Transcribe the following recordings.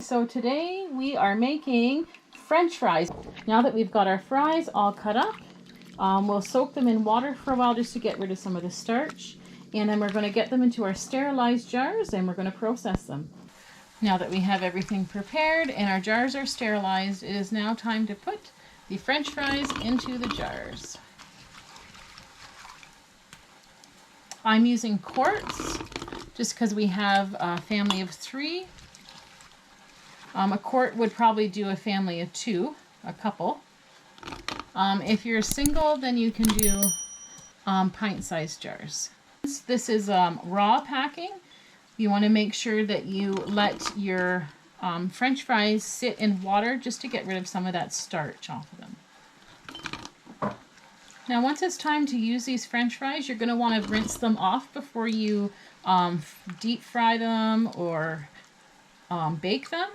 So today we are making French fries. Now that we've got our fries all cut up, we'll soak them in water for a while just to get rid of some of the starch. And then we're going to get them into our sterilized jars and we're going to process them. Now that we have everything prepared and our jars are sterilized, it is now time to put the French fries into the jars. I'm using quarts just because we have a family of 3. A quart would probably do a family of 2, a couple. If you're single, then you can do pint-sized jars. This is raw packing. You want to make sure that you let your French fries sit in water just to get rid of some of that starch off of them. Now once it's time to use these French fries, you're going to want to rinse them off before you deep fry them or bake them.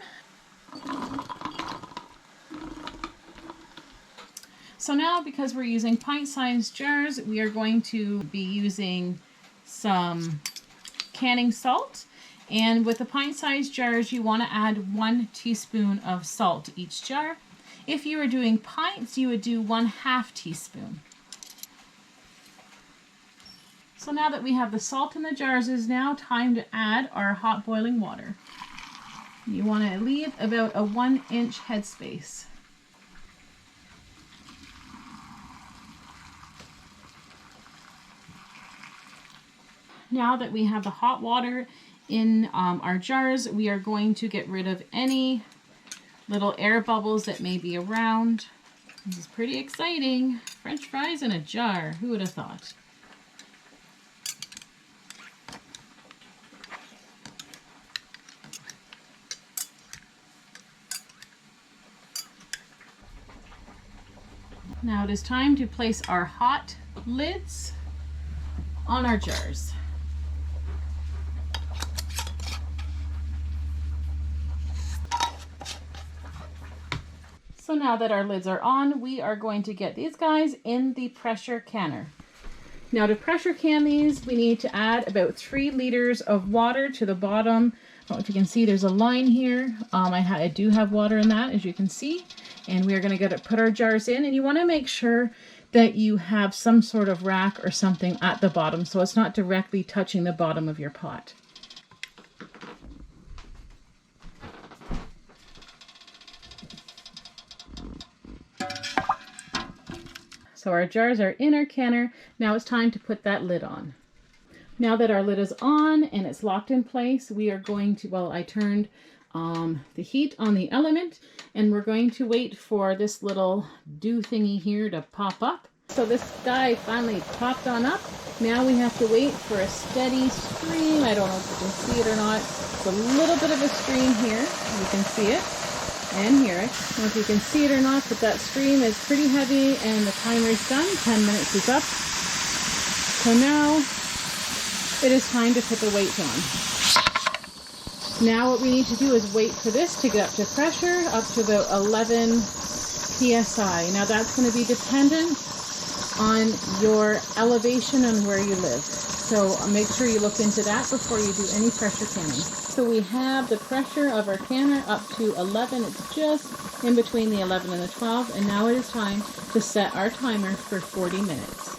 So now, because we're using pint-sized jars, we are going to be using some canning salt. And with the pint-sized jars, you want to add 1 teaspoon of salt to each jar. If you were doing pints, you would do 1/2 teaspoon. So now that we have the salt in the jars, it is now time to add our hot boiling water. You want to leave about a 1-inch headspace. Now that we have the hot water in our jars, we are going to get rid of any little air bubbles that may be around. This is pretty exciting. French fries in a jar. Who would have thought? Now it is time to place our hot lids on our jars. So now that our lids are on, we are going to get these guys in the pressure canner. Now to pressure can these, we need to add about 3 liters of water to the bottom. I don't know if you can see, there's a line here. I do have water in that, as you can see. And we are going to put our jars in, and you want to make sure that you have some sort of rack or something at the bottom so it's not directly touching the bottom of your pot. So our jars are in our canner. Now it's time to put that lid on. Now that our lid is on and it's locked in place, we are going to, well, I turned the heat on the element, and we're going to wait for this little dew thingy here to pop up. So this guy finally popped on up. Now we have to wait for a steady stream. I don't know if you can see it or not. It's a little bit of a stream here. You can see it and hear it. I don't know if you can see it or not, but that stream is pretty heavy and the timer is done. 10 minutes is up. So now it is time to put the weight on. Now what we need to do is wait for this to get up to pressure, up to about 11 psi. Now that's going to be dependent on your elevation and where you live. So make sure you look into that before you do any pressure canning. So we have the pressure of our canner up to 11. It's just in between the 11 and the 12. And now it is time to set our timer for 40 minutes.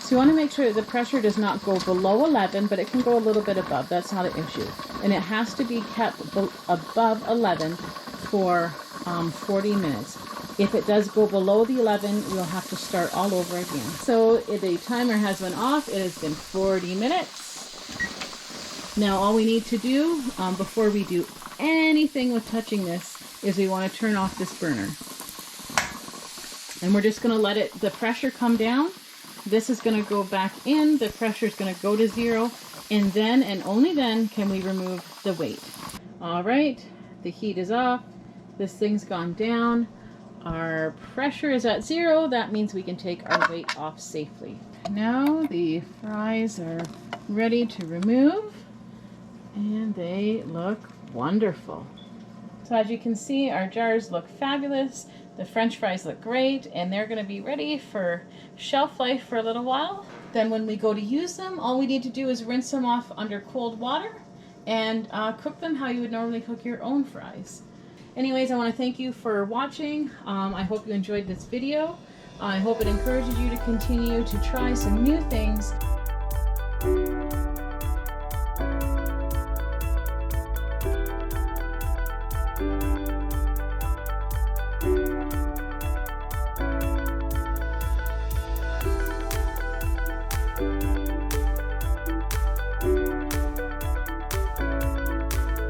So you want to make sure that the pressure does not go below 11, but it can go a little bit above. That's not an issue. And it has to be kept above 11 for 40 minutes. If it does go below the 11, you'll have to start all over again. So the timer has been off. It has been 40 minutes. Now all we need to do before we do anything with touching this is we want to turn off this burner. And we're just going to let the pressure come down. This is going to go back in, the pressure is going to go to 0, and then and only then can we remove the weight. All right, the heat is off, this thing's gone down, our pressure is at 0, that means we can take our weight off safely. Now the fries are ready to remove, and they look wonderful. So as you can see, our jars look fabulous. The French fries look great, and they're going to be ready for shelf life for a little while. Then when we go to use them, all we need to do is rinse them off under cold water and cook them how you would normally cook your own fries. Anyways, I want to thank you for watching. I hope you enjoyed this video. I hope it encourages you to continue to try some new things